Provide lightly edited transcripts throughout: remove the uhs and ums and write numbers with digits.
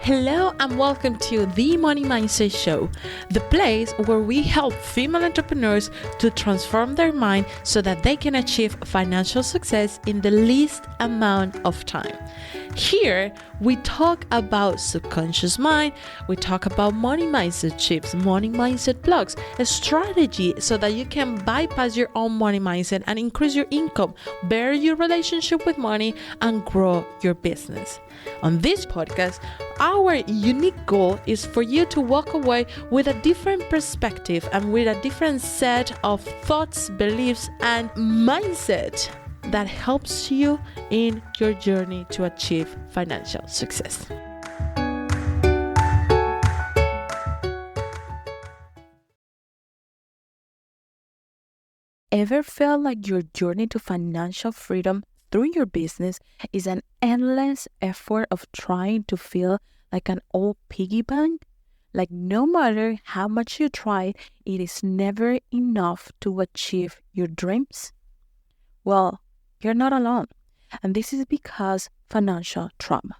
Hello and welcome to the Money Mindset Show, the place where we help female entrepreneurs to transform their mind so that they can achieve financial success in the least amount of time. Here, we talk about subconscious mind, we talk about money mindset shifts, money mindset blocks, a strategy so that you can bypass your own money mindset and increase your income, better your relationship with money, and grow your business. On this podcast, our unique goal is for you to walk away with a different perspective and with a different set of thoughts, beliefs, and mindset that helps you in your journey to achieve financial success. Ever felt like your journey to financial freedom through your business is an endless effort of trying to feel like an old piggy bank? Like no matter how much you try, it is never enough to achieve your dreams? Well, you're not alone. And this is because financial trauma.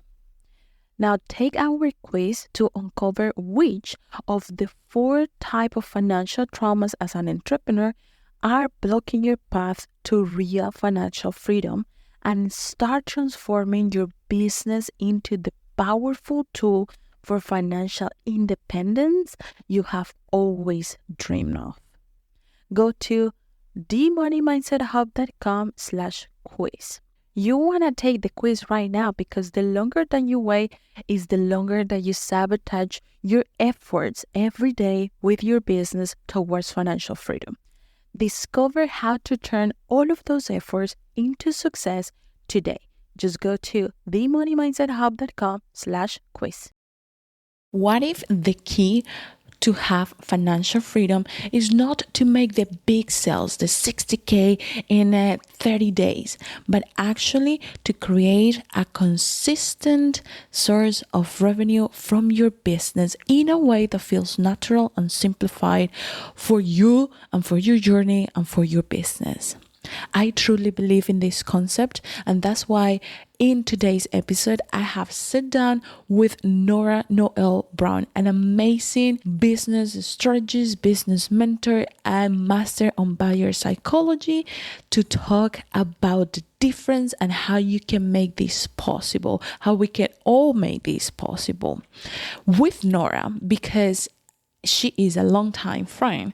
Now take our quiz to uncover which of the 4 types of financial traumas as an entrepreneur are blocking your path to real financial freedom and start transforming your business into the powerful tool for financial independence you have always dreamed of. Go to themoneymindset.com/quiz. You want to take the quiz right now because the longer that you wait is the longer that you sabotage your efforts every day with your business towards financial freedom. Discover how to turn all of those efforts into success today. Just go to themoneymindset.com/quiz. What if the key to have financial freedom is not to make the big sales, the 60K in 30 days, but actually to create a consistent source of revenue from your business in a way that feels natural and simplified for you and for your journey and for your business? I truly believe in this concept, and that's why in today's episode, I have sat down with Nora Noel Brown, an amazing business strategist, business mentor, and master on buyer psychology, to talk about the difference and how you can make this possible, how we can all make this possible. With Nora, because she is a longtime friend,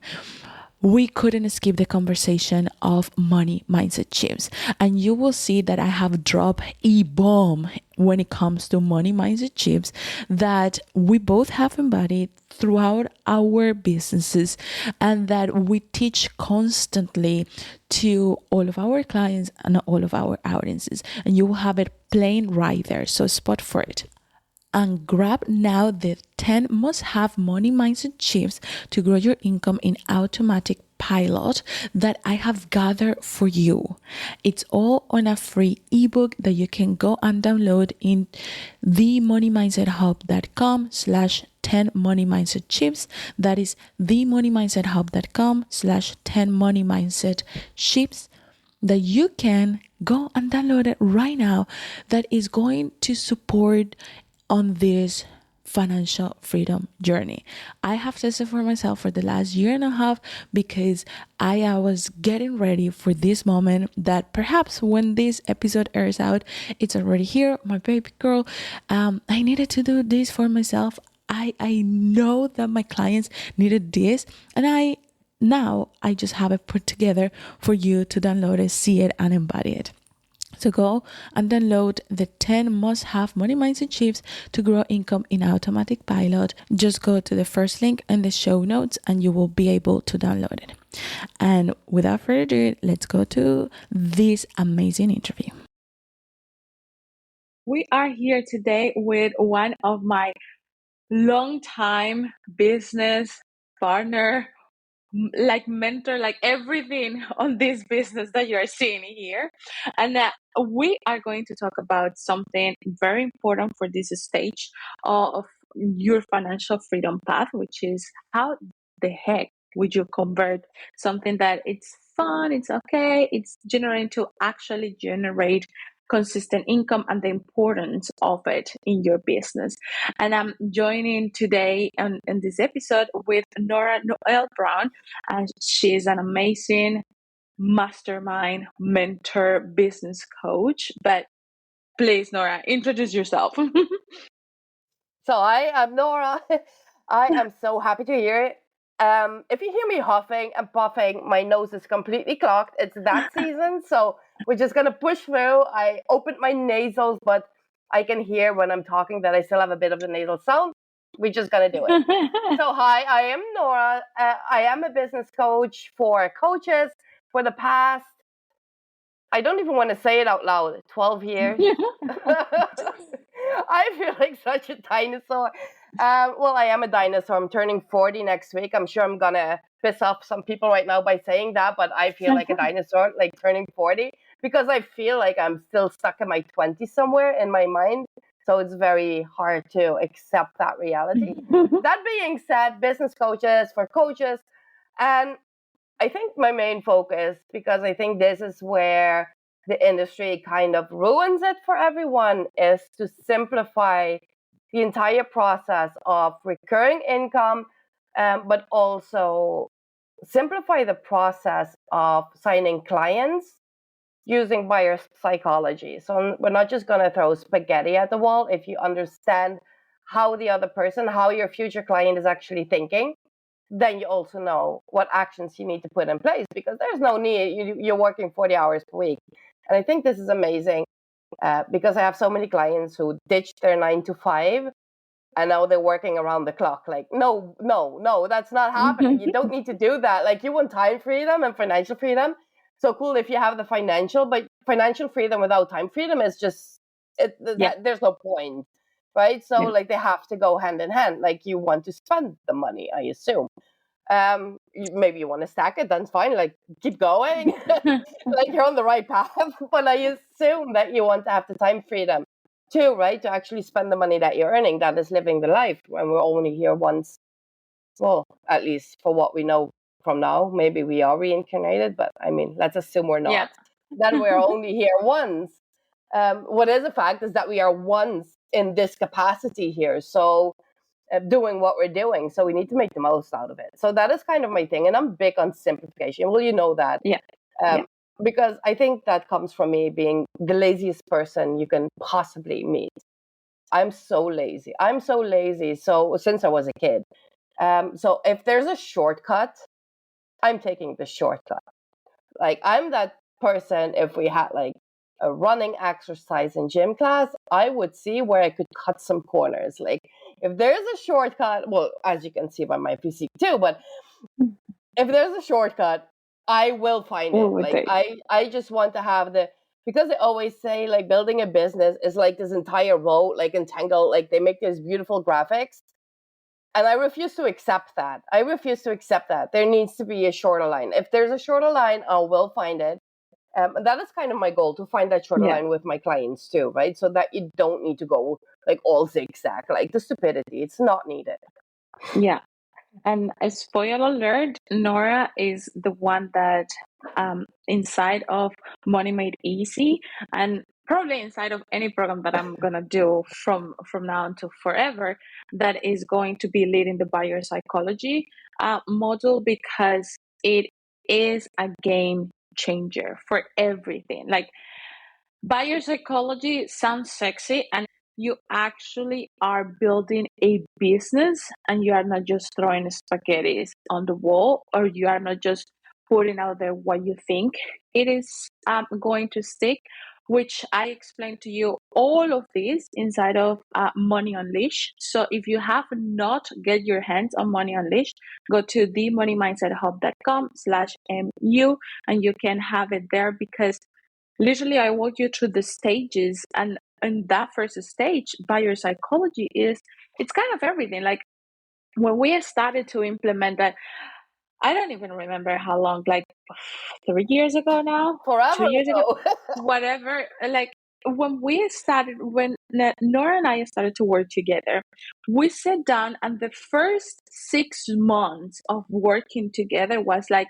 we couldn't skip the conversation of money mindset shifts. And you will see that I have dropped a bomb when it comes to money mindset shifts that we both have embodied throughout our businesses and that we teach constantly to all of our clients and all of our audiences. And you will have it playing right there. So spot for it. And grab now the 10 must-have money mindset shifts to grow your income in automatic pilot that I have gathered for you. It's all on a free ebook that you can go and download in themoneymindset.com/10 money mindset shifts. That is themoneymindset.com/10 money mindset shifts that you can go and download it right now, that is going to support on this financial freedom journey. I have tested for myself for the last year and a half because I was getting ready for this moment that perhaps when this episode airs out, it's already here, my baby girl. I needed to do this for myself. I know that my clients needed this, and I just have it put together for you to download it, see it, and embody it. So go and download the 10 must-have money mindset shifts to grow income in automatic pilot. Just go to the first link in the show notes and you will be able to download it. And without further ado, let's go to this amazing interview. We are here today with one of my longtime business partner, like mentor, like everything on this business that you are seeing here. And we are going to talk about something very important for this stage of your financial freedom path, which is how the heck would you convert something that it's fun, it's okay, it's generating to actually generate consistent income and the importance of it in your business. And I'm joining today in this episode with Nora Noel Brown, and she's an amazing mastermind, mentor, business coach. But please, Nora, introduce yourself. So I am Nora. I am so happy to hear it. If you hear me huffing and puffing, my nose is completely clogged. It's that season, so we're just gonna push through. I opened my nasals, but I can hear when I'm talking that I still have a bit of the nasal sound. We're just gonna do it. So hi, I am Nora. I am a business coach for coaches for the past, I don't even want to say it out loud, 12 years. I feel like such a dinosaur. Well, I am a dinosaur. I'm turning 40 next week. I'm sure I'm going to piss off some people right now by saying that, but I feel like a dinosaur, like turning 40, because I feel like I'm still stuck in my 20s somewhere in my mind. So it's very hard to accept that reality. That being said, business coaches for coaches. And I think my main focus, because I think this is where the industry kind of ruins it for everyone, is to simplify the entire process of recurring income, but also simplify the process of signing clients using buyer psychology. So we're not just going to throw spaghetti at the wall. If you understand how the other person, how your future client is actually thinking, then you also know what actions you need to put in place, because there's no need. You're working 40 hours per week. And I think this is amazing because I have so many clients who ditched their 9 to 5 and now they're working around the clock. Like, no, that's not happening. You don't need to do that. Like, you want time freedom and financial freedom. So cool if you have the financial, but financial freedom without time freedom is just, there's no point, right? So like they have to go hand in hand. Like, you want to spend the money, I assume. Maybe you want to stack it, that's fine. Like, keep going. Like, you're on the right path. But I assume that you want to have the time freedom too, right? To actually spend the money that you're earning. That is living the life when we're only here once. Well, at least for what we know from now. Maybe we are reincarnated, but I mean, let's assume we're not. That we're only here once. What is a fact is that we are once in this capacity here. So doing what we're doing. So we need to make the most out of it. So that is kind of my thing. And I'm big on simplification. Well, you know that. Because I think that comes from me being the laziest person you can possibly meet. I'm so lazy. So since I was a kid. So if there's a shortcut, I'm taking the shortcut. Like, I'm that person. If we had like a running exercise in gym class, I would see where I could cut some corners. Like, if there's a shortcut, well, as you can see by my physique too, but if there's a shortcut, I will find it. Like, I just want to have because they always say like building a business is like this entire road, like entangled, like they make these beautiful graphics. And I refuse to accept that. There needs to be a shorter line. If there's a shorter line, I will find it. And that is kind of my goal, to find that shorter line with my clients too, right? So that you don't need to go like all zigzag, like the stupidity. It's not needed. Yeah. And a spoiler alert, Nora is the one that inside of Money Made Easy, and probably inside of any program that I'm gonna do from now until forever, that is going to be leading the buyer psychology model, because it is a game changer for everything. Like, buyer psychology sounds sexy, and you actually are building a business, and you are not just throwing spaghetti on the wall, or you are not just putting out there what you think it is going to stick, which I explained to you all of this inside of Money Unleashed. So if you have not get your hands on Money Unleashed, go to themoneymindset.com/mu and you can have it there, because literally I walk you through the stages, and in that first stage, buyer psychology it's kind of everything. Like, when we started to implement that, I don't even remember how long, like 3 years ago now, Forever 2 years ago, ago. whatever. Like, when Nora and I started to work together, we sat down, and the first 6 months of working together was like,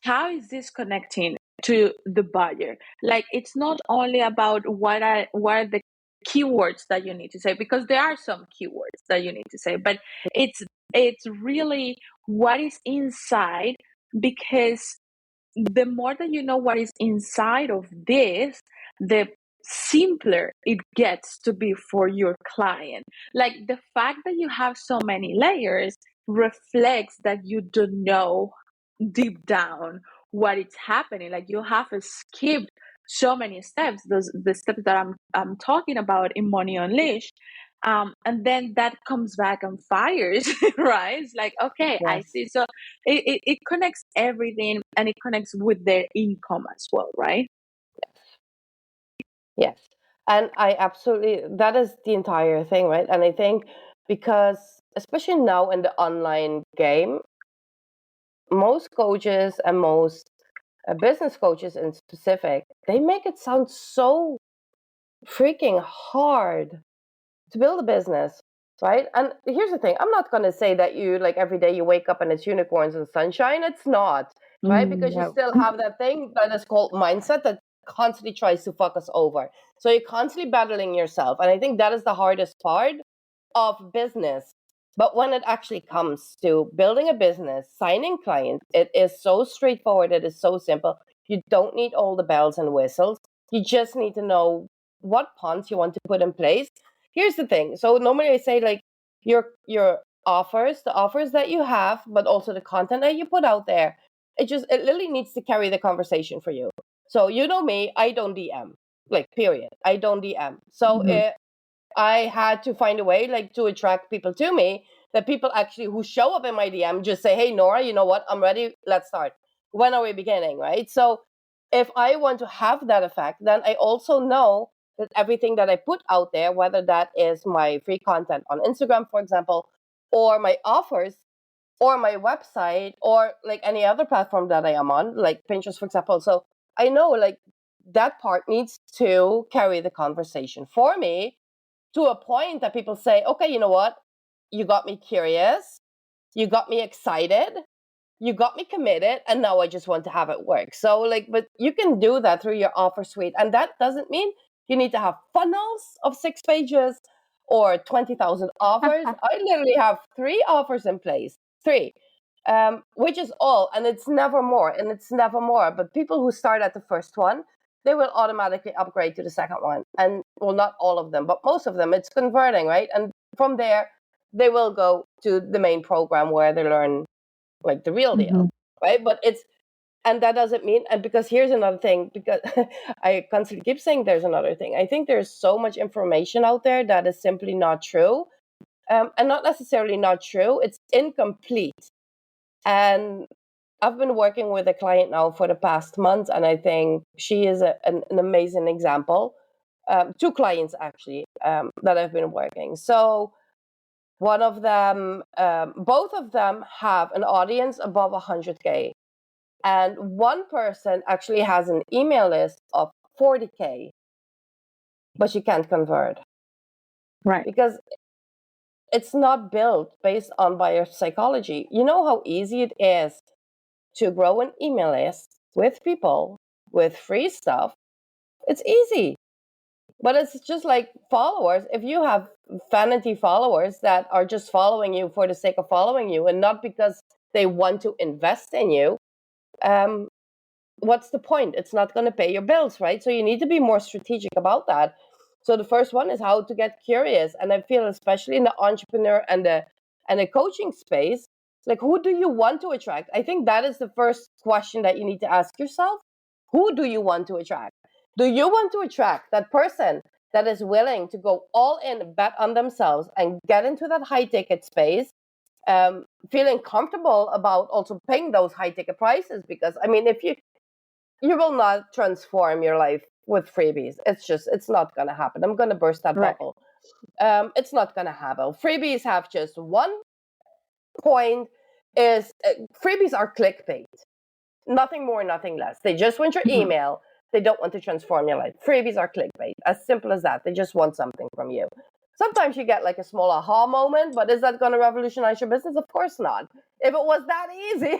how is this connecting to the buyer. Like, it's not only about what are the keywords that you need to say, because there are some keywords that you need to say, but it's really what is inside, because the more that you know what is inside of this, the simpler it gets to be for your client. Like, the fact that you have so many layers reflects that you don't know deep down what is happening. Like, you have skipped so many steps, the steps that I'm talking about in Money Unleashed. And then that comes back and fires, right? It's like, okay, I Yes. see. So it connects everything, and it connects with their income as well, right? Yes. And I absolutely, that is the entire thing, right? And I think because, especially now in the online game, most coaches and most business coaches in specific, they make it sound so freaking hard to build a business, right? And here's the thing, I'm not going to say that you, like, every day you wake up and it's unicorns and sunshine. It's not, right? Because you No. still have that thing that is called mindset that constantly tries to fuck us over. So you're constantly battling yourself. And I think that is the hardest part of business. But when it actually comes to building a business, signing clients, it is so straightforward. It is so simple. You don't need all the bells and whistles. You just need to know what pawns you want to put in place. Here's the thing. So normally I say, like, your offers, the offers that you have, but also the content that you put out there, it literally needs to carry the conversation for you. So you know me, I don't DM. Like, period. I don't DM. So Mhm. I had to find a way, like, to attract people to me, that people actually who show up in my DM just say, hey, Nora, you know what? I'm ready. Let's start. When are we beginning? Right. So if I want to have that effect, then I also know that everything that I put out there, whether that is my free content on Instagram, for example, or my offers, or my website, or like any other platform that I am on, like Pinterest, for example. So I know, like, that part needs to carry the conversation for me to a point that people say, okay, you know what? You got me curious. You got me excited. You got me committed. And now I just want to have it work. So, like, but you can do that through your offer suite. And that doesn't mean you need to have funnels of 6 pages or 20,000 offers. I literally have 3 offers in place, three, which is all. And it's never more. And it's never more. But people who start at the first one, they will automatically upgrade to the second one. And, well, not all of them, but most of them, it's converting, right? And from there, they will go to the main program where they learn, like, the real deal, Mhm. right? But and that doesn't mean, and because here's another thing, because I constantly keep saying there's another thing. I think there's so much information out there that is simply not true. And not necessarily not true, it's incomplete. And I've been working with a client now for the past month, and I think she is an amazing example. 2 clients actually, that I've been working. So one of them, both of them have an audience above 100K. And one person actually has an email list of 40K, but she can't convert Right. because it's not built based on buyer psychology. You know how easy it is to grow an email list with people with free stuff? It's easy. But it's just like followers. If you have vanity followers that are just following you for the sake of following you and not because they want to invest in you, um, what's the point? It's not going to pay your bills, right? So you need to be more strategic about that. So the first one is how to get curious. And I feel, especially in the entrepreneur and the coaching space, like, who do you want to attract? I think that is the first question that you need to ask yourself. Who do you want to attract? Do you want to attract that person that is willing to go all in, bet on themselves, and get into that high ticket space, feeling comfortable about also paying those high ticket prices? Because, I mean, if you will not transform your life with freebies. It's not going to happen. I'm going to burst that Right. bubble. It's not going to happen. Freebies have just one point: is freebies are clickbait. Nothing more, nothing less. They just want your Mhm. email. They don't want to transform your life. Freebies are clickbait. As simple as that. They just want something from you. Sometimes you get like a small aha moment, but is that going to revolutionize your business? Of course not. If it was that easy,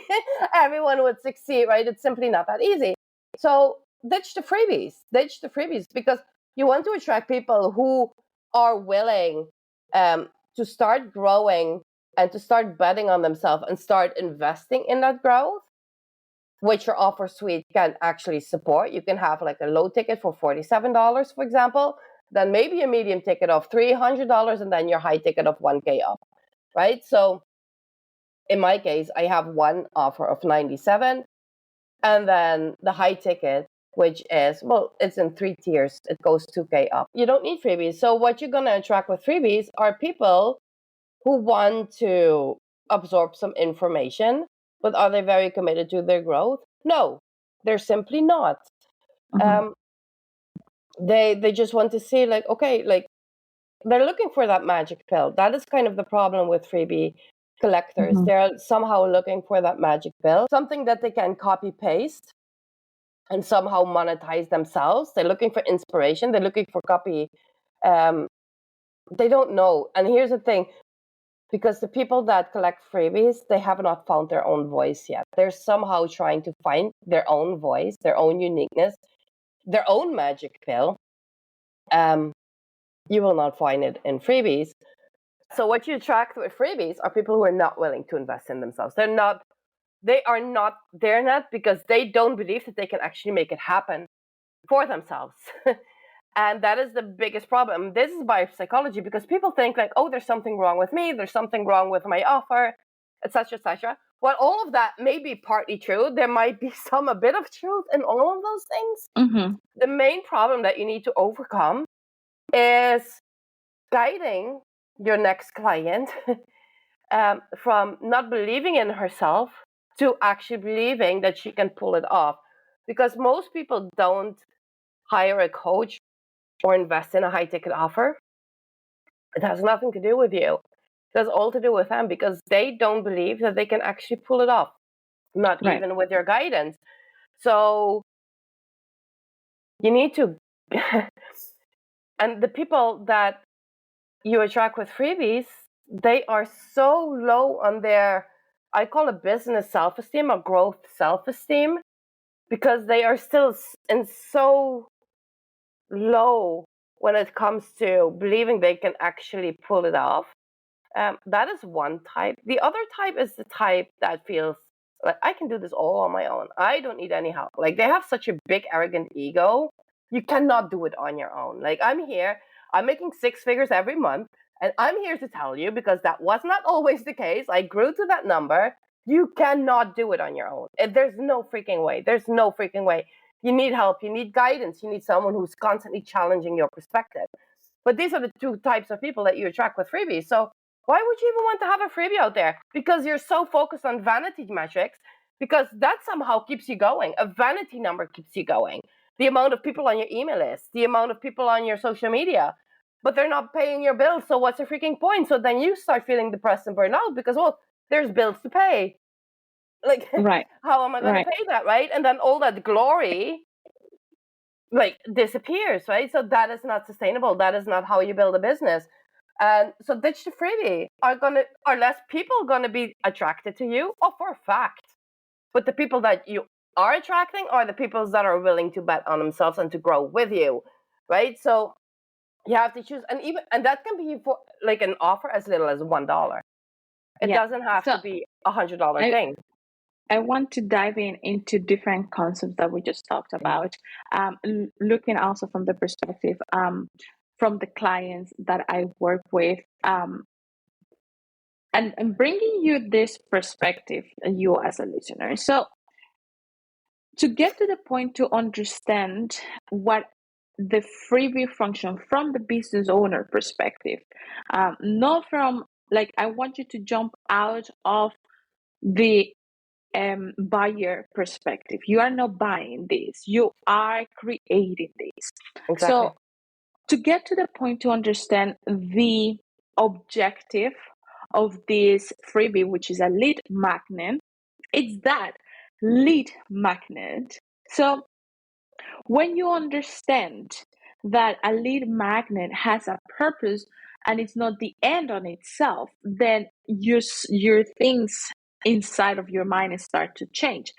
everyone would succeed, right? It's simply not that easy. So ditch the freebies. Ditch the freebies because you want to attract people who are willing to start growing and to start betting on themselves and start investing in that growth, which your offer suite can actually support. You can have like a low ticket for $47, for example, then maybe a medium ticket of $300, and then your high ticket of 1K up, right? So in my case, I have one offer of 97, and then the high ticket, which is, well, it's in 3 tiers. It goes 2K up. You don't need freebies. So what you're going to attract with freebies are people who want to absorb some information, but are they very committed to their growth? No, they're simply not. Mm-hmm. They just want to see, like, okay, like, they're looking for that magic pill. That is kind of the problem with freebie collectors. Mm-hmm. They're somehow looking for that magic pill, something that they can copy paste and somehow monetize themselves. They're looking for inspiration. They're looking for copy. They don't know. And here's the thing, because the people that collect freebies, they have not found their own voice yet. They're somehow trying to find their own voice, their own uniqueness, their own magic pill. You will not find it in freebies. So what you attract with freebies are people who are not willing to invest in themselves. They're not because they don't believe that they can actually make it happen for themselves. And that is the biggest problem. This is by psychology, because people think like, oh, there's something wrong with me, there's something wrong with my offer, etc., etc. Well, all of that may be partly true. There might be a bit of truth in all of those things. Mm-hmm. The main problem that you need to overcome is guiding your next client from not believing in herself to actually believing that she can pull it off. Because most people don't hire a coach or invest in a high ticket offer. It has nothing to do with you. It has all to do with them, because they don't believe that they can actually pull it off, not Right. even with your guidance. So you need to, and the people that you attract with freebies, they are so low on their, I call it business self-esteem or growth self-esteem, because they are still in so low when it comes to believing they can actually pull it off. That is one type. The other type is the type that feels like, I can do this all on my own. I don't need any help. Like, they have such a big, arrogant ego. You cannot do it on your own. Like, I'm here, I'm making 6 figures every month, and I'm here to tell you, because that was not always the case. I grew to that number. You cannot do it on your own. There's no freaking way. There's no freaking way. You need help. You need guidance. You need someone who's constantly challenging your perspective. But these are the two types of people that you attract with freebies. So why would you even want to have a freebie out there? Because you're so focused on vanity metrics, because that somehow keeps you going. A vanity number keeps you going. The amount of people on your email list, the amount of people on your social media, but they're not paying your bills. So what's the freaking point? So then you start feeling depressed and burned out because, well, there's bills to pay. Like, Right. how am I going to Right. pay that, right? And then all that glory, like, disappears, right? So that is not sustainable. That is not how you build a business. And so ditch the freebie. Are less people gonna be attracted to you? Oh, for a fact. But the people that you are attracting are the people that are willing to bet on themselves and to grow with you, right? So you have to choose, and that can be for like an offer as little as $1. It Yeah. doesn't have So to be $100 I, thing. I want to dive into different concepts that we just talked about, looking also from the perspective from the clients that I work with, and bringing you this perspective, you as a listener. So to get to the point to understand what the freebie function from the business owner perspective, not from, like, I want you to jump out of the buyer perspective. You are not buying this, you are creating this. Exactly. So to get to the point to understand the objective of this freebie, which is a lead magnet, it's that lead magnet. So when you understand that a lead magnet has a purpose and it's not the end on itself, then your things inside of your mind start to change.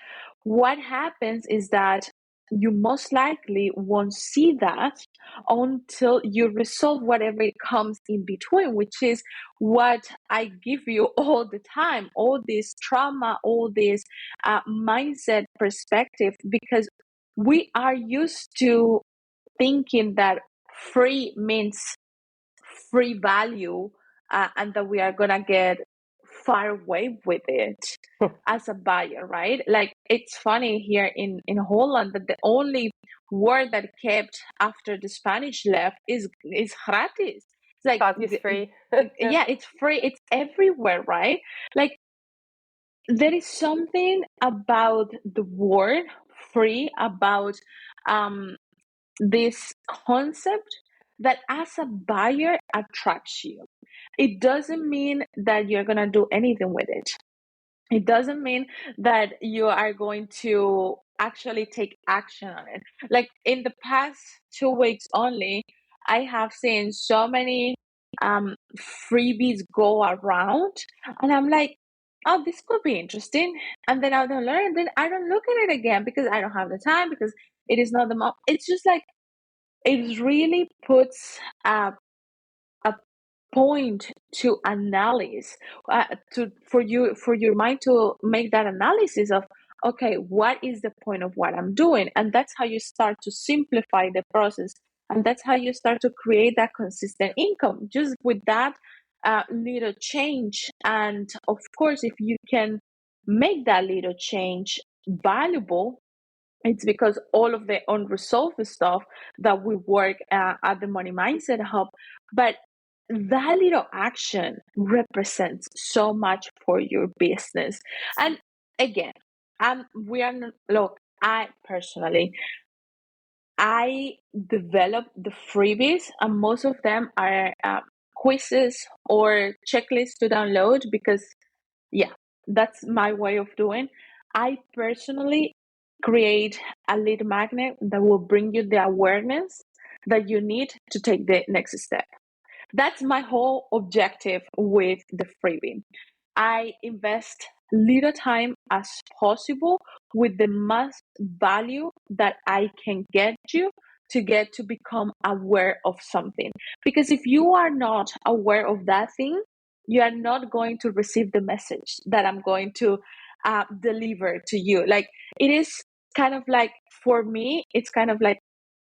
What happens is that you most likely won't see that until you resolve whatever it comes in between, which is what I give you all the time, all this trauma, all this mindset perspective, because we are used to thinking that free means free value, and that we are gonna get far away with it as a buyer, right? Like, it's funny here in Holland that the only word that kept after the Spanish left is gratis. It's like, Thought it's free. yeah, it's free. It's everywhere, right? Like, there is something about the word free, about um this concept, that as a buyer attracts you. It doesn't mean that you're going to do anything with it. It doesn't mean that you are going to actually take action on it. Like, in the past 2 weeks only, I have seen so many freebies go around, and I'm like, oh, this could be interesting. And then I don't learn, then I don't look at it again because I don't have the time, because it is not the moment. It's just like, it really puts a point to analyze, to for your mind to make that analysis of, okay, what is the point of what I'm doing? And that's how you start to simplify the process, and that's how you start to create that consistent income, just with that little change. And of course, if you can make that little change valuable, it's because all of the unresolved stuff that we work at the Money Mindset Hub. But that little action represents so much for your business. And again, we are not, look, I personally, I develop the freebies, and most of them are quizzes or checklists to download, because yeah, that's my way of doing. I personally create a lead magnet that will bring you the awareness that you need to take the next step. That's my whole objective with the freebie. I invest little time as possible with the most value that I can get you to get to become aware of something. Because if you are not aware of that thing, you are not going to receive the message that I'm going to deliver to you. Like, it is kind of like, for me, it's kind of like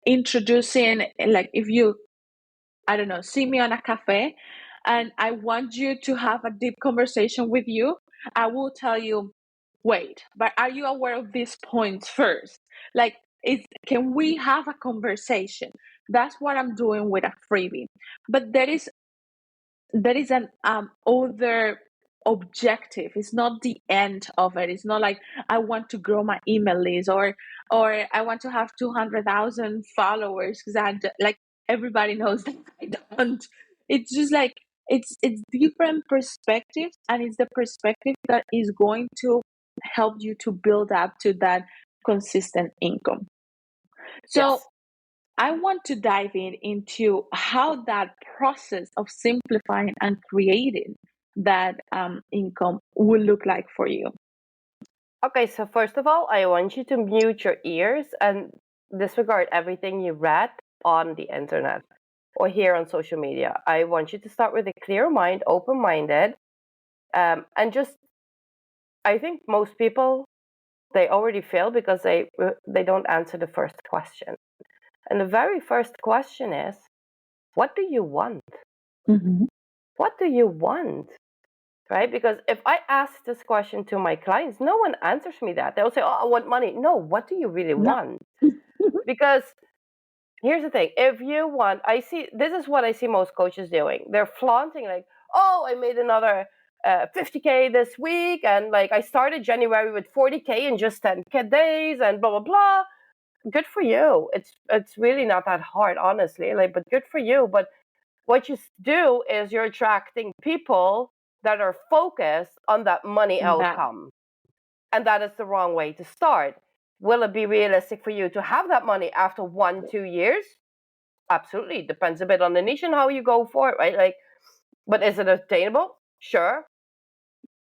introducing, like, if you, I don't know, see me on a cafe and I want you to have a deep conversation with you, I will tell you, wait, but are you aware of these points first? Like, can we have a conversation? That's what I'm doing with a freebie. But there is an other objective. It's not the end of it. It's not like I want to grow my email list, or I want to have 200,000 followers, because like, everybody knows that I don't. It's just like, it's different perspectives, and it's the perspective that is going to help you to build up to that consistent income. So Yes. I want to dive into how that process of simplifying and creating that income will look like for you. Okay, so first of all, I want you to mute your ears and disregard everything you read on the internet or here on social media. I want you to start with a clear mind, open minded, and just, I think most people, they already fail because they don't answer the first question. And the very first question is, what do you want? Mm-hmm. What do you want? Right? Because if I ask this question to my clients, no one answers me that. They'll say, oh, I want money. No, what do you really No. want? Because here's the thing. If you want, this is what I see most coaches doing. They're flaunting like, oh, I made another 50K this week. And like, I started January with 40K in just 10 days and blah, blah, blah. Good for you. It's really not that hard, honestly. Like, but good for you. But what you do is you're attracting people that are focused on that money That outcome. And that is the wrong way to start. Will it be realistic for you to have that money after 1-2 years? Absolutely. Depends a bit on the niche and how you go for it, right? Like, but is it attainable? Sure.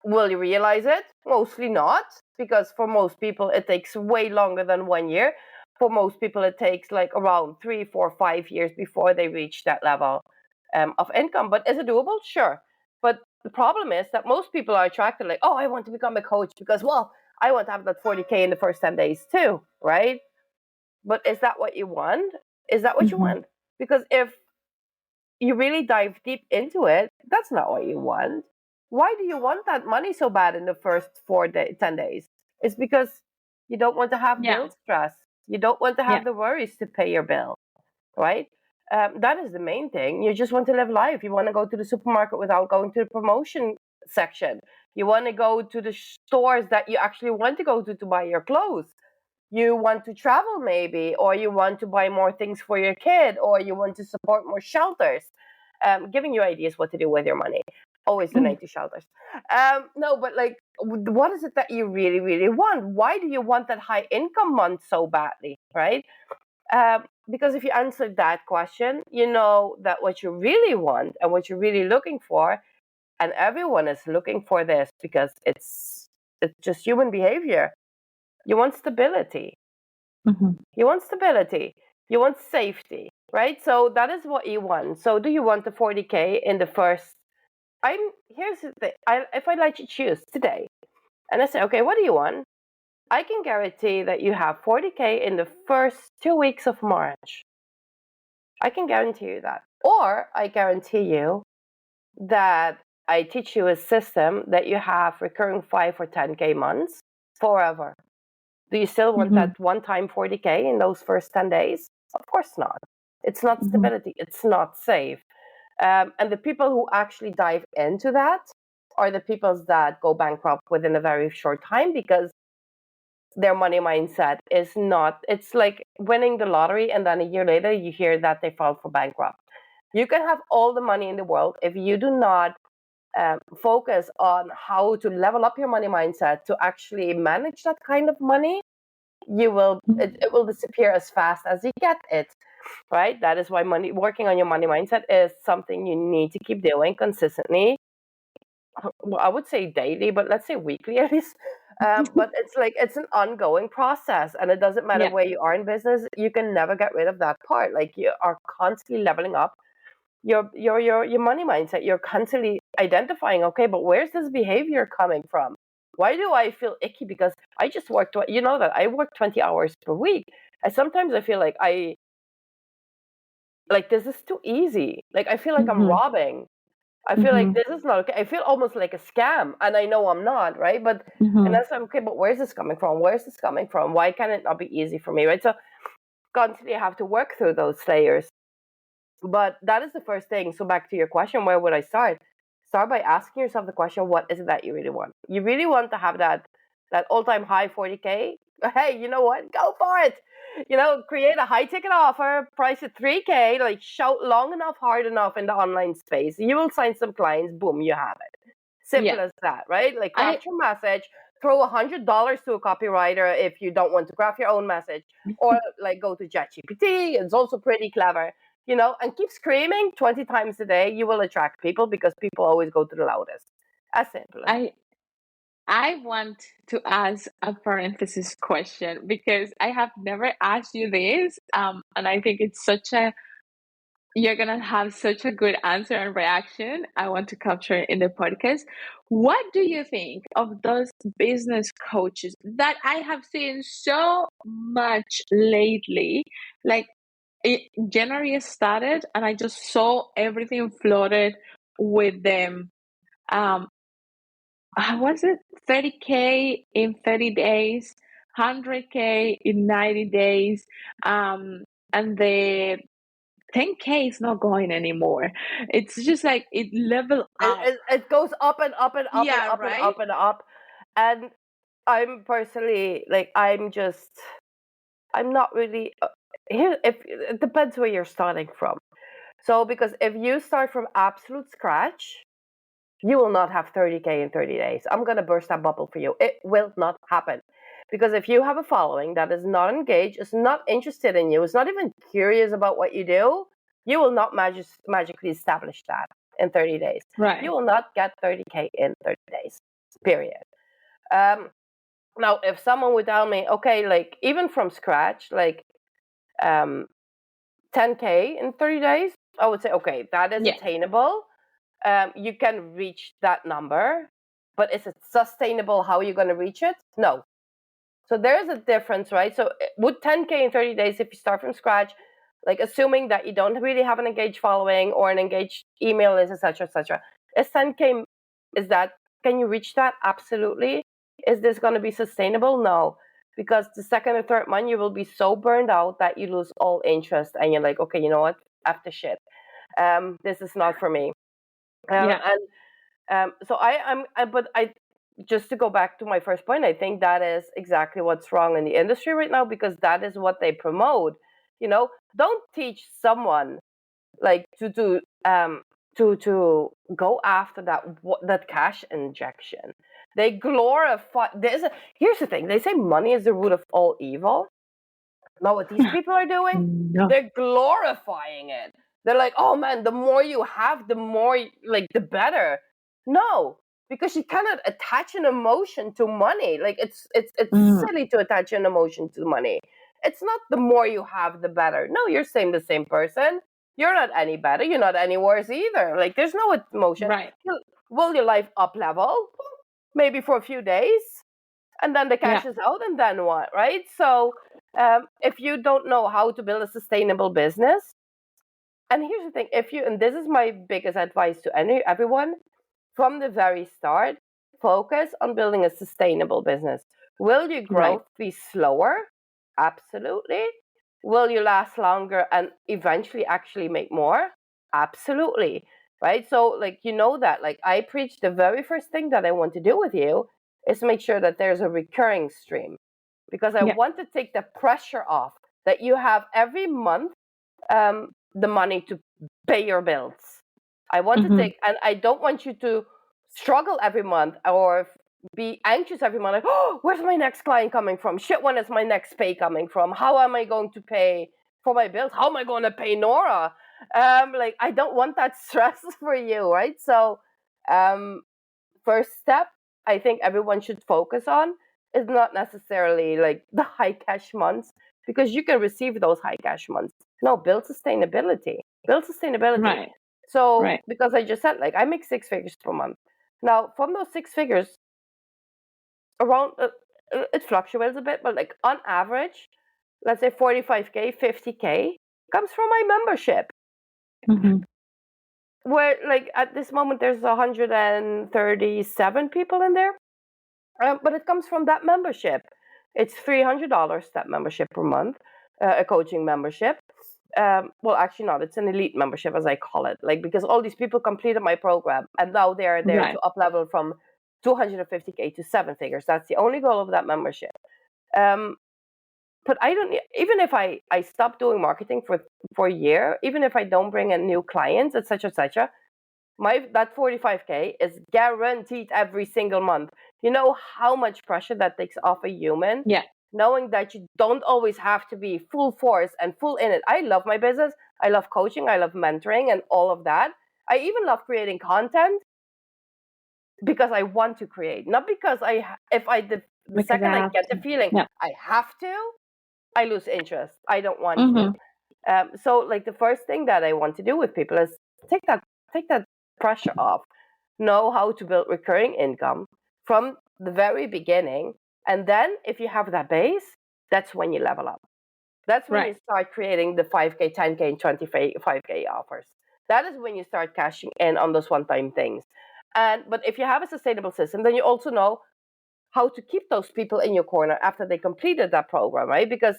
Will you realize it? Mostly not, because for most people it takes way longer than 1 year. for most people, it takes like around 3, 4, 5 years before they reach that level of income. But is it doable? Sure. But the problem is that most people are attracted like, oh, I want to become a coach because, well, I want to have that 40K in the first 10 days too, right? But is that what you want? Is that what you want? Because if you really dive deep into it, that's not what you want. Why do you want that money so bad in the first 10 days? It's because you don't want to have Yeah. bill stress. You don't want to Yeah. have the worries to pay your bill, right? That is the main thing. You just want to live life. You want to go to the supermarket without going to the promotion section. You want to go to the stores that you actually want to go to buy your clothes. You want to travel maybe, or you want to buy more things for your kid, or you want to support more shelters. Giving you ideas what to do with your money. Always donate to shelters. No, but like, what is it that you really, really want? Why do you want that high income month so badly, right? Because if you answer that question, you know that what you really want and what you're really looking for, and everyone is looking for this because it's just human behavior. You want stability. You want stability. You want safety, right? So that is what you want. So do you want the 40K in the first? Here's the thing. If I let you choose today, and I say, okay, what do you want? I can guarantee that you have 40K in the first 2 weeks of March. I can guarantee you that. Or I guarantee you that I teach you a system that you have recurring 5 or 10K months forever. Do you still want that one-time 40K in those first 10 days? Of course not. It's not stability. It's not safe. And the people who actually dive into that are the people that go bankrupt within a very short time because their money mindset is not, it's like winning the lottery and then a year later you hear that they filed for bankrupt. You can have all the money in the world if you do not focus on how to level up your money mindset to actually manage that kind of money. It will disappear as fast as you get it, right? That is why working on your money mindset is something you need to keep doing consistently. Well, I would say daily, but let's say weekly at least. But it's an ongoing process, and it doesn't matter where you are in business. You can never get rid of that part. Like, you are constantly leveling up your money mindset. You're constantly identifying, okay, but where's this behavior coming from? Why do I feel icky? Because I just worked, you know that I work 20 hours per week. And sometimes I feel like this is too easy. Like, I feel like I'm robbing. I feel like this is not okay. I feel almost like a scam, and I know I'm not, right? But and that's okay. But where's this coming from? Where's this coming from? Why can it not be easy for me, right? So constantly I have to work through those layers. But that is the first thing. So back to your question, where would I start? Start by asking yourself the question, what is it that you really want? You really want to have that all-time high 40K? Hey, you know what? Go for it. Create a high ticket offer, price it 3K, like shout long enough, hard enough in the online space. You will sign some clients, boom, you have it. Simple as that, right? Like, craft your message, throw $100 to a copywriter if you don't want to craft your own message, or like go to ChatGPT. It's also pretty clever, and keep screaming 20 times a day. You will attract people because people always go to the loudest. As simple as I want to ask a parenthesis question because I have never asked you this, and I think it's you're gonna have such a good answer and reaction. I want to capture in the podcast. What do you think of those business coaches that I have seen so much lately? Like, January started, and I just saw everything flooded with them. Was it 30K in 30 days, 100K in 90 days, and the 10K is not going anymore. It's just like it level up. it goes up and up and up and Yeah, up and right? up and up. And I'm personally I'm not really here. If it depends where you're starting from. So because if you start from absolute scratch, you will not have 30K in 30 days. I'm gonna burst that bubble for you. It will not happen. Because if you have a following that is not engaged, is not interested in you, is not even curious about what you do, you will not magically establish that in 30 days. Right. You will not get 30K in 30 days, period. Now, if someone would tell me, okay, like, even from scratch, like, um, 10K in 30 days, I would say, okay, that is attainable. You can reach that number, but is it sustainable? How are you going to reach it? No. So there's a difference, right? So would 10K in 30 days, if you start from scratch, like assuming that you don't really have an engaged following or an engaged email list, etc., is 10K, can you reach that? Absolutely. Is this going to be sustainable? No. Because the second or third month, you will be so burned out that you lose all interest and you're like, okay, you know what? After shit. This is not for me. So but I, just to go back to my first point, I think that is exactly what's wrong in the industry right now, because that is what they promote. Don't teach someone like to go after that cash injection. They glorify. Here's the thing. They say money is the root of all evil. Now what these people are doing, they're glorifying it. They're like, oh man, the more you have, the more the better. No, because you cannot attach an emotion to money. Like it's silly to attach an emotion to money. It's not the more you have, the better. No, you're the same person. You're not any better. You're not any worse either. Like there's no emotion. Right. Will your life up level? Maybe for a few days, and then the cash is out, and then what, right? So if you don't know how to build a sustainable business, and here's the thing, and this is my biggest advice to everyone, from the very start, focus on building a sustainable business. Will your growth be slower? Absolutely. Will you last longer and eventually actually make more? Absolutely. Right? So that I preach, the very first thing that I want to do with you is make sure that there's a recurring stream, because I want to take the pressure off that you have every month, the money to pay your bills. I want to take, and I don't want you to struggle every month or be anxious every month. Like, oh, where's my next client coming from? Shit, when is my next pay coming from? How am I going to pay for my bills? How am I going to pay Nora? I don't want that stress for you, right? So, first step, I think everyone should focus on is not necessarily the high cash months, because you can receive those high cash months. No, build sustainability. Right. So, because I just said, I make 6 figures per month. Now, from those 6 figures, around, it fluctuates a bit, but on average, let's say 45K, 50K comes from my membership. Where at this moment there's 137 people in there, but it comes from that membership. It's $300, that membership per month, a coaching membership. Well, actually not. It's an elite membership, as I call it, because all these people completed my program and now they are there to up level from 250K to 7 figures. That's the only goal of that membership. But I don't, even if I stop doing marketing for a year, even if I don't bring in new clients, etc., that 45K is guaranteed every single month. You know how much pressure that takes off a human? Yeah. Knowing that you don't always have to be full force and full in it. I love my business. I love coaching. I love mentoring and all of that. I even love creating content because I want to create, not because the second I get the feeling I have to, I lose interest. I don't want to. So the first thing that I want to do with people is take that pressure off. Know how to build recurring income from the very beginning. And then if you have that base, that's when you level up. That's when you start creating the 5K, 10K, and 25K offers. That is when you start cashing in on those one-time things. But if you have a sustainable system, then you also know how to keep those people in your corner after they completed that program, right? Because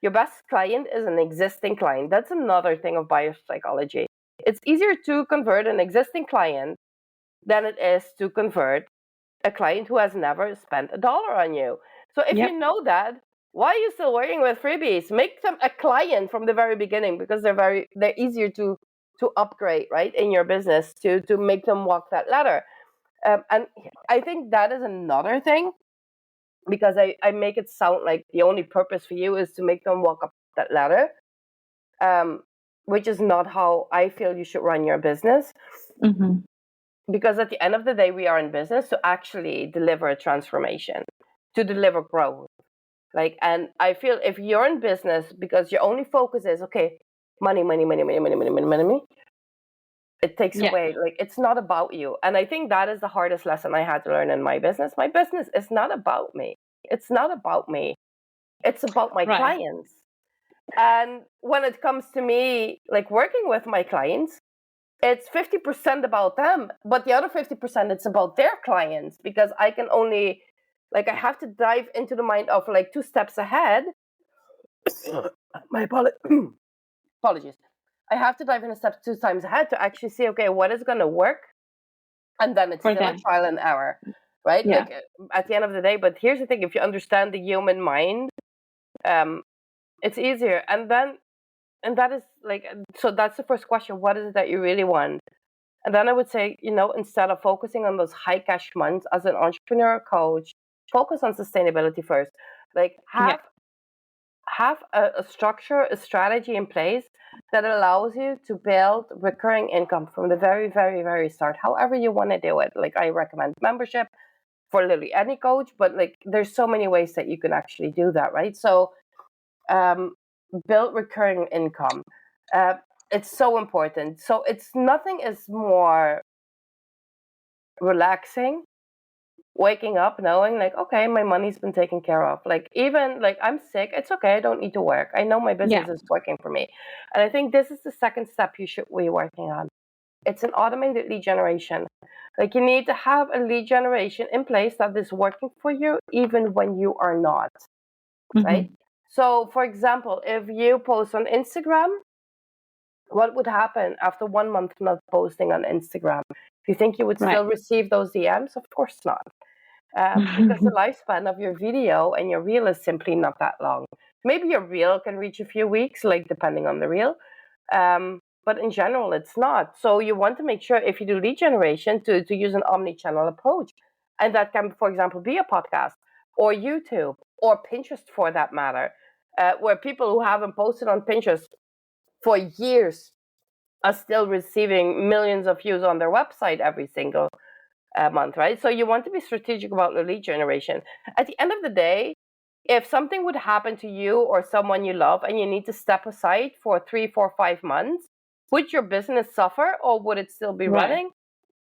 your best client is an existing client. That's another thing of biopsychology. It's easier to convert an existing client than it is to convert a client who has never spent $1 on you. So if you know that, why are you still working with freebies? Make them a client from the very beginning, because they're easier to upgrade, right, in your business, to make them walk that ladder. And I think that is another thing, because I make it sound like the only purpose for you is to make them walk up that ladder, which is not how I feel you should run your business. Because at the end of the day, we are in business to actually deliver a transformation, to deliver growth. Like, and I feel if you're in business because your only focus is, okay, money, money, money, money, money, money, money, money, money, it takes Yeah. away. Like, it's not about you. And I think that is the hardest lesson I had to learn in my business. My business is not about me. It's not about me. It's about my Right. clients. And when it comes to me, like working with my clients, it's 50% about them, but the other 50% it's about their clients, because I can only, like, I have to dive into the mind of like 2 steps ahead. My apologies. I have to dive in a step 2 times ahead to actually see, okay, what is going to work, and then it's For still a them. trial and error, right? Yeah. Like at the end of the day. But here's the thing: if you understand the human mind, um, it's easier. And that is like, so that's the first question: what is it that you really want? And then I would say, instead of focusing on those high cash months as an entrepreneur coach, focus on sustainability first. Like Yeah. have a structure, a strategy in place that allows you to build recurring income from the very, very, very start, however you want to do it. Like, I recommend membership for literally any coach, but like there's so many ways that you can actually do that, right? So um, build recurring income. Uh, it's so important. So it's nothing is more relaxing waking up knowing like, okay, my money's been taken care of. Like, even like I'm sick, it's okay, I don't need to work, I know my Yeah. business is working for me. And I think this is the second step you should be working on. It's an automated lead generation. Like, you need to have a lead generation in place that is working for you even when you are not, right? Mm-hmm. So for example, if you post on Instagram, what would happen after 1 month not posting on Instagram? Do you think you would Right. still receive those DMs? Of course not. Because the lifespan of your video and your reel is simply not that long. Maybe your reel can reach a few weeks, like depending on the reel. But in general, it's not. So you want to make sure, if you do lead generation, to use an omni-channel approach. And that can, for example, be a podcast or YouTube or Pinterest for that matter, where people who haven't posted on Pinterest for years are still receiving millions of views on their website every single month, right? So you want to be strategic about the lead generation. At the end of the day, if something would happen to you or someone you love and you need to step aside for 3, 4, 5 months, would your business suffer or would it still be Right. running?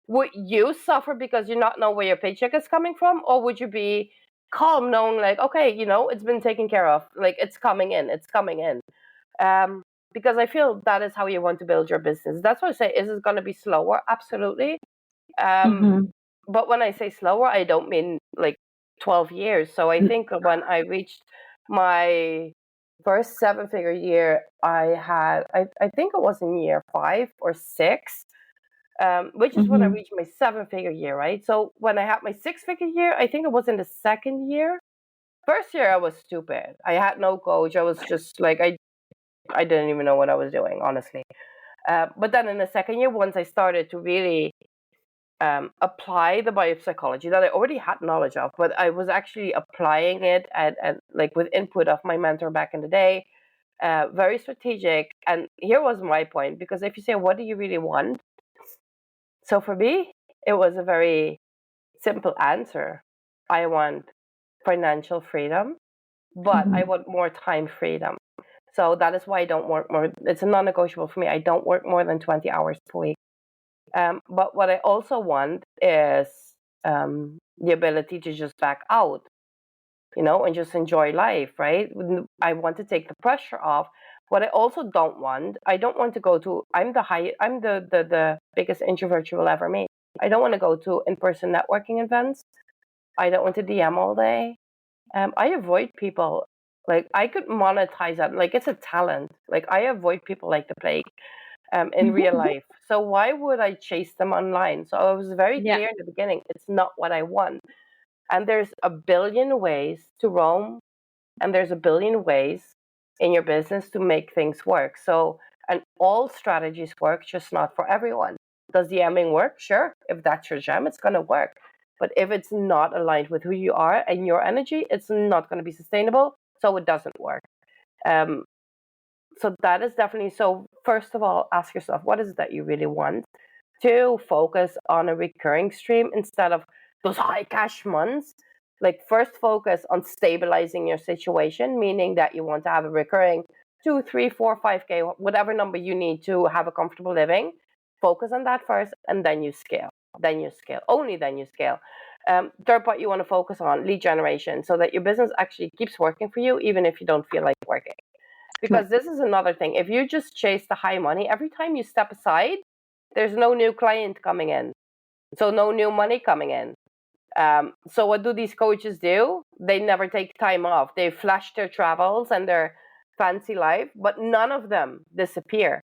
Would you suffer because you not know where your paycheck is coming from, or would you be calm knowing like, okay, it's been taken care of, like it's coming in, it's coming in? Because I feel that is how you want to build your business. That's why I say, is it going to be slower? Absolutely. Um, Mm-hmm. but when I say slower, I don't mean like 12 years. So I think when I reached my first 7-figure year, I think it was in year 5 or 6, which is when I Mm-hmm. reached my 7-figure year, right? So when I had my 6-figure year, I think it was in the second year. First year, I was stupid. I had no coach. I was just like, I didn't even know what I was doing, honestly. But then in the second year, once I started to really apply the biopsychology that I already had knowledge of, but I was actually applying it and like with input of my mentor back in the day, very strategic. And here was my point, because if you say, what do you really want? So for me, it was a very simple answer. I want financial freedom, but I Mm-hmm. want more time freedom. So that is why I don't work more. It's a non-negotiable for me. I don't work more than 20 hours per week. But what I also want is the ability to just back out, and just enjoy life, right? I want to take the pressure off. What I also don't want, I don't want to go to, I'm the biggest introvert you will ever meet. I don't want to go to in-person networking events. I don't want to DM all day. I avoid people. Like, I could monetize that. Like, it's a talent. Like, I avoid people like the plague in real Mm-hmm. life. So why would I chase them online? So I was very Yeah. clear in the beginning. It's not what I want. And there's a billion ways to roam, and there's a billion ways in your business to make things work. So, and all strategies work, just not for everyone. Does DMing work? Sure. If that's your jam, it's going to work. But if it's not aligned with who you are and your energy, it's not going to be sustainable. So it doesn't work. Um, so that is definitely, so first of all, ask yourself, what is it that you really want? 2, focus on a recurring stream instead of those high cash months. Like, first focus on stabilizing your situation, meaning that you want to have a recurring 2, 3, 4, 5K, whatever number you need to have a comfortable living. Focus on that first, and then you scale. Then you scale. Only then you scale. Third part you want to focus on, lead generation, so that your business actually keeps working for you, even if you don't feel like working. Because this is another thing. If you just chase the high money, every time you step aside, there's no new client coming in. So no new money coming in. So what do these coaches do? They never take time off. They flash their travels and their fancy life, but none of them disappear.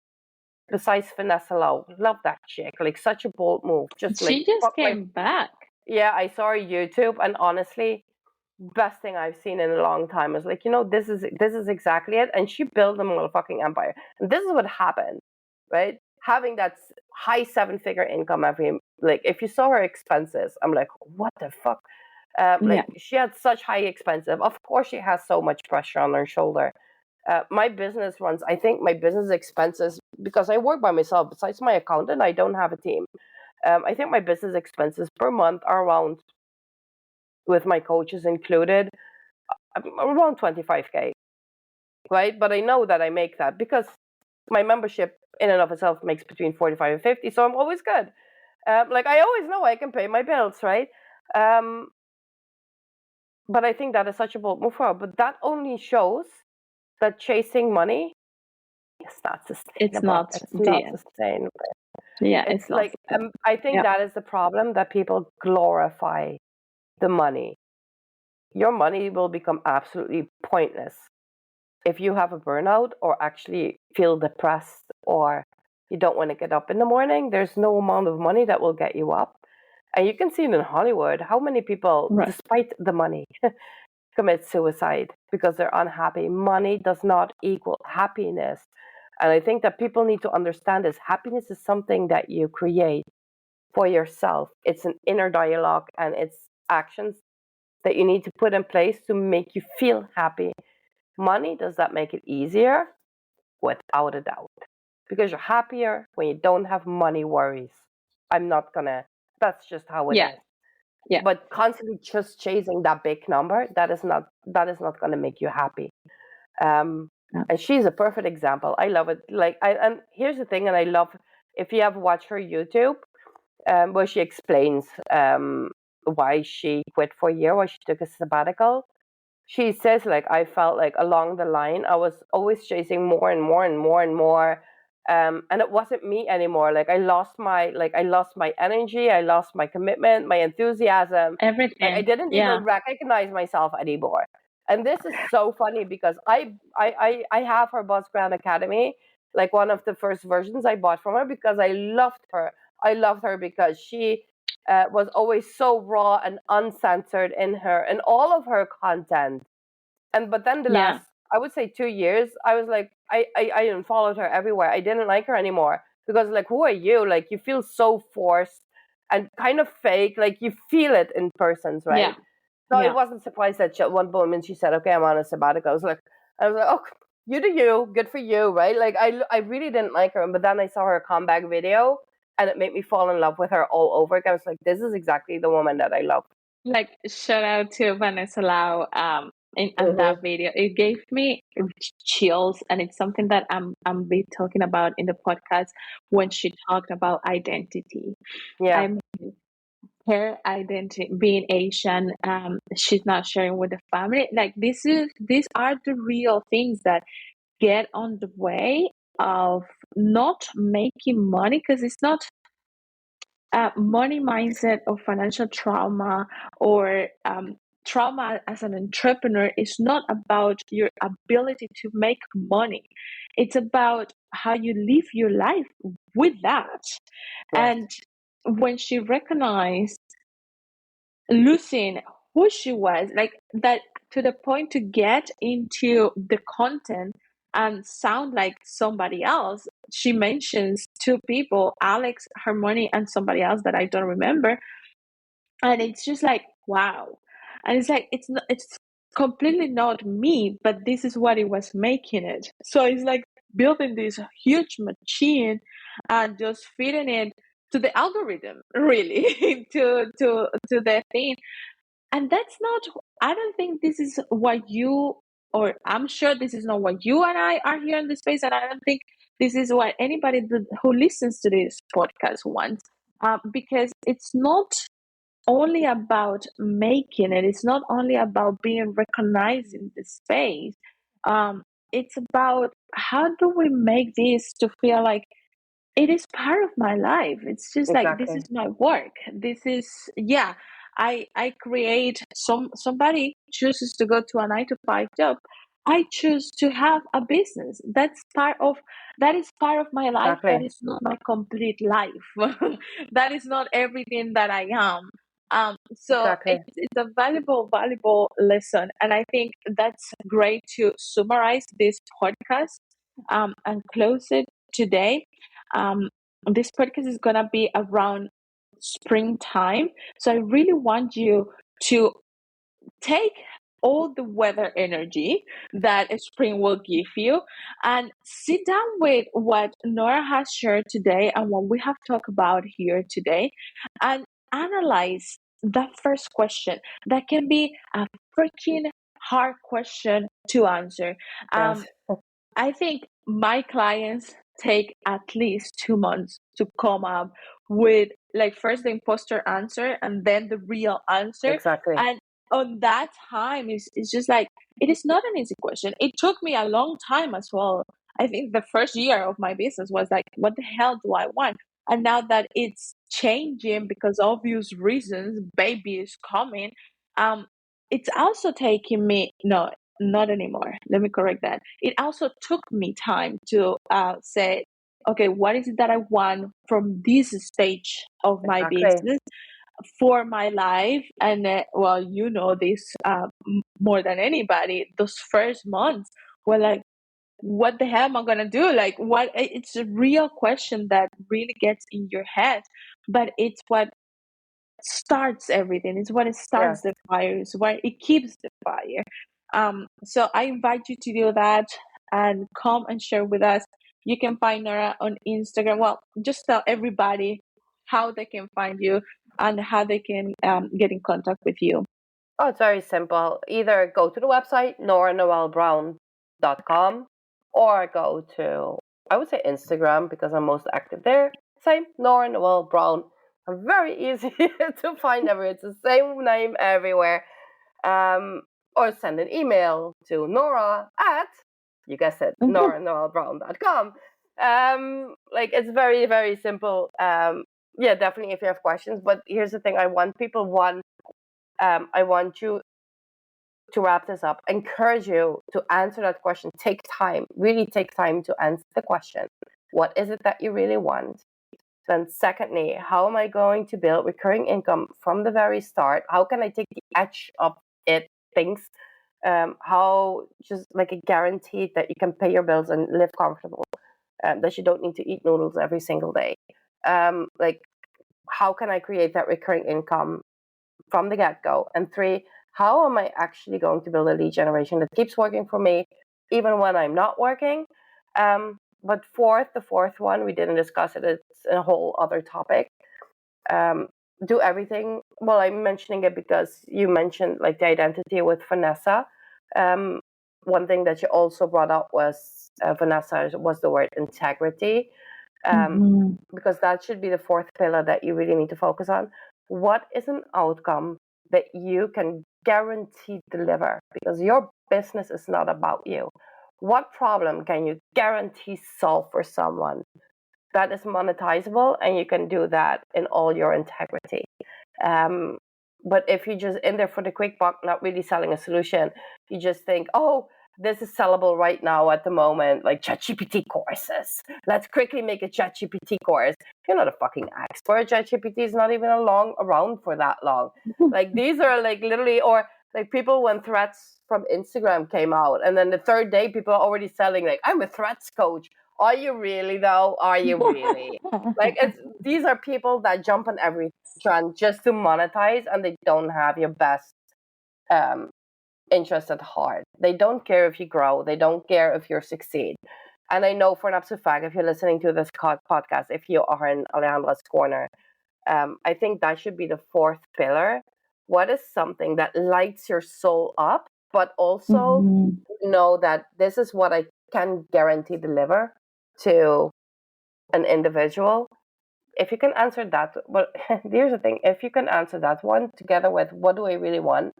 Besides Vanessa Lau, love that chick. Like, such a bold move. Just like, She just fuck came back. Yeah, I saw her YouTube, and honestly, best thing I've seen in a long time. I was like, this is exactly it. And she built a motherfucking empire. And this is what happened, right? Having that high 7-figure income like, if you saw her expenses, I'm like, what the fuck? Like, she had such high expenses. Of course, she has so much pressure on her shoulder. My business runs, I think my business expenses, because I work by myself, besides my accountant, I don't have a team. I think my business expenses per month are around, with my coaches included, around 25K, right? But I know that I make that because my membership in and of itself makes between 45 and 50, so I'm always good. Like, I always know I can pay my bills, right? But I think that is such a bold move for her. But that only shows that chasing money is not sustainable. It's not sustainable. Yeah, it's not like, I think that is the problem, that people glorify the money. Your money will become absolutely pointless if you have a burnout, or actually feel depressed, or you don't want to get up in the morning. There's no amount of money that will get you up. And you can see it in Hollywood, how many people, despite the money, commit suicide because they're unhappy. Money does not equal happiness. And I think that people need to understand this. Happiness is something that you create for yourself. It's an inner dialogue, and it's actions that you need to put in place to make you feel happy. Money, does that make it easier? Without a doubt. Because you're happier when you don't have money worries. That's just how it is. Yeah. But constantly just chasing that big number, that is not going to make you happy. And she's a perfect example. I love it. And here's the thing, and I love, if you have watched her YouTube, where she explains why she quit for a year, why she took a sabbatical. She says, like, I felt like along the line, I was always chasing more and more and more and more. And it wasn't me anymore. Like, I lost my energy. I lost my commitment, my enthusiasm. Everything. Like, I didn't even recognize myself anymore. And this is so funny because I have her Boss Graham Academy, like one of the first versions I bought from her, because I loved her. I loved her because she was always so raw and uncensored in all of her content. But then the last, I would say 2 years, I was like, I unfollowed her everywhere. I didn't like her anymore because, like, who are you? Like, you feel so forced and kind of fake. Like, you feel it in persons, right? Yeah. So I wasn't surprised that at one moment she said, okay, I'm on a sabbatical. I was like, oh, you do you, good for you, right? Like, I really didn't like her. But then I saw her comeback video, and it made me fall in love with her all over again. I was like, this is exactly the woman that I love. Like, shout out to Vanessa Lau in that video. It gave me chills, and it's something that I'm be talking about in the podcast when she talked about identity. Yeah. Her identity, being Asian, she's not sharing with the family. Like, these are the real things that get on the way of not making money, because it's not money mindset or financial trauma or trauma as an entrepreneur is not about your ability to make money. It's about how you live your life with that. Yes. And when she recognized losing who she was, like that, to the point to get into the content and sound like somebody else. She mentions two people, Alex, Harmony, and somebody else that I don't remember. And it's just like, wow. And it's like, it's completely not me, but this is what it was making it. So it's like building this huge machine and just feeding it to the algorithm, really, to the thing. And that's not, I don't think this is what you, or I'm sure this is not what you and I are here in this space, and I don't think this is what anybody who listens to this podcast wants, because it's not only about making it, it's not only about being recognized in this space. It's about how do we make this to feel like it is part of my life. It's just like this is Exactly. my work. This is, yeah, I create, somebody chooses to go to a 9 to 5 job. I choose to have a business. That is part of my life. That Exactly. is not my complete life. That is not everything that I am. So Exactly. it's a valuable lesson, and I think that's great to summarize this podcast, and close it today. um, this podcast is gonna be around springtime, so I really want you to take all the weather energy that spring will give you, and sit down with what Nora has shared today and what we have talked about here today, and analyze that first question. That can be a freaking hard question to answer. Yes. um, I think my clients take at least 2 months to come up with, like, first the imposter answer and then the real answer. Exactly. And on that time is just like, it is not an easy question. It took me a long time as well. I think the first year of my business was like, what the hell do I want? And now that it's changing because obvious reasons, baby is coming, um, it's also taking me, no, not anymore. Let me correct that. It also took me time to say, okay, what is it that I want from this stage of my Exactly. business for my life? And well, you know this more than anybody. Those first months were like, what the hell am I gonna do? Like, what? It's a real question that really gets in your head, but it's what starts everything. It's what it starts Yes. the fire. It's what it keeps the fire. So I invite you to do that and come and share with us. You can find Nora on Instagram. Well, just tell everybody how they can find you and how they can get in contact with you. Oh, it's very simple. Either go to the website, noranoelbrown.com, or go to, I would say, Instagram because I'm most active there. Same, Nora Noel Brown. I'm very easy to find everywhere. It's the same name everywhere. Or send an email to Nora at, you guessed it, noranoelbrown.com. Like, it's very, very simple. Yeah, definitely if you have questions. But here's the thing: I want you to wrap this up, encourage you to answer that question. Take time, really take time to answer the question. What is it that you really want? Then, secondly, how am I going to build recurring income from the very start? How can I take the edge of it? Things, how just like a guaranteed that you can pay your bills and live comfortable, that you don't need to eat noodles every single day. Like, how can I create that recurring income from the get go? And three, how am I actually going to build a lead generation that keeps working for me even when I'm not working? But the fourth one, we didn't discuss it, it's a whole other topic. Um, do everything. Well, I'm mentioning it because you mentioned like the identity with Vanessa. One thing that you also brought up was, Vanessa, was the word integrity. Um, Mhm. because that should be the fourth pillar that you really need to focus on. What is an outcome that you can guarantee deliver? Because your business is not about you. What problem can you guarantee solve for someone that is monetizable, and you can do that in all your integrity? Um, but if you're just in there for the quick buck, not really selling a solution, you just think, oh, this is sellable right now at the moment, like ChatGPT courses. Let's quickly make a ChatGPT course. You're not a fucking expert. ChatGPT is not even around for that long. Like, these are like literally, or like people when threats from Instagram came out, and then the third day people are already selling like, I'm a threats coach. Are you really though? Are you really? Like, these are people that jump on every trend just to monetize, and they don't have your best um, interest at heart. They don't care if you grow. They don't care if you succeed. And I know for an absolute fact, if you're listening to this podcast, if you are in Alejandra's corner, I think that should be the fourth pillar. what is something that lights your soul up, but also Mhm. know that this is what I can guarantee deliver to an individual. If you can answer that, well, here's the thing: if you can answer that one together with what do I really want,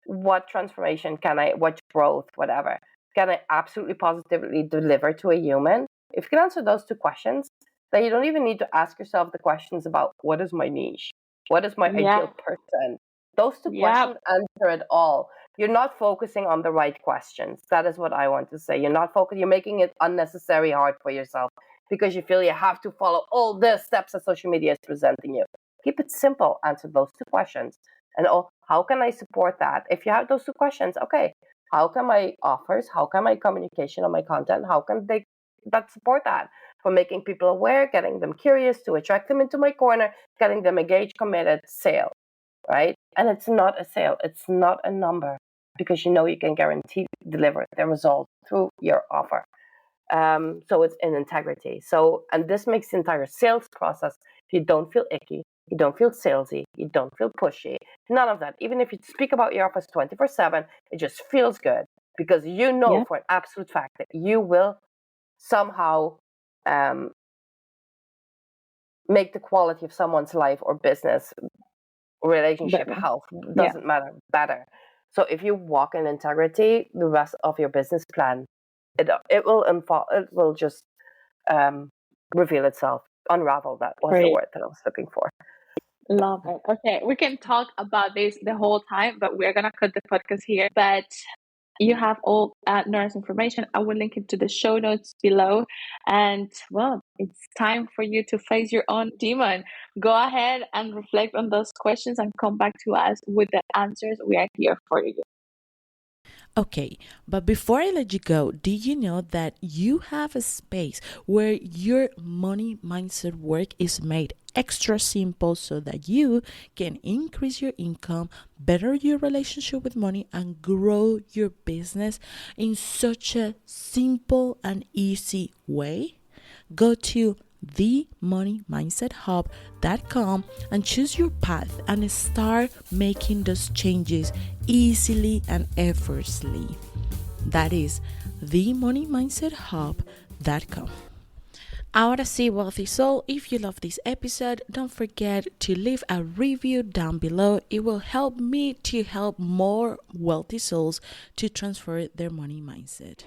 what transformation can I, what growth, whatever, can I absolutely positively deliver to a human? If you can answer those two questions, then you don't even need to ask yourself the questions about what is my niche, what is my Yeah. ideal person. Those two Yep. questions answer it all. You're not focusing on the right questions. That is what I want to say. You're not focusing, you're making it unnecessary hard for yourself because you feel you have to follow all the steps that social media is presenting you. Keep it simple. Answer those two questions. And oh, how can I support that? If you have those two questions, okay, how can my offers, how can my communication on my content, how can they that support that? For making people aware, getting them curious, to attract them into my corner, getting them engaged, committed, sale, right? And it's not a sale, it's not a number, because you know you can guarantee deliver the result through your offer. So it's in integrity. So, and this makes the entire sales process, you don't feel icky, you don't feel salesy, you don't feel pushy, none of that. Even if you speak about your offers 24/7, it just feels good because you know Yep. for an absolute fact that you will somehow um, make the quality of someone's life or business, relationship, Better. health, Yeah. doesn't matter, better. So if you walk in integrity, the rest of your business plan, it will just um, reveal itself, unravel. That was the Great. word that I was looking for. Love it. Okay, we can talk about this the whole time, but we're gonna cut the podcast here. But you have all Nora's information. I will link it to the show notes below. And well, it's time for you to face your own demon. Go ahead and reflect on those questions and come back to us with the answers. We are here for you. Okay, but before I let you go, did you know that you have a space where your money mindset work is made extra simple so that you can increase your income, better your relationship with money, and grow your business in such a simple and easy way? Go to themoneymindset.hub.com and choose your path and start making those changes easily and effortlessly. That is themoneymindset.hub.com. Ahora sí, Wealthy Soul, if you love this episode, don't forget to leave a review down below. It will help me to help more wealthy souls to transfer their money mindset.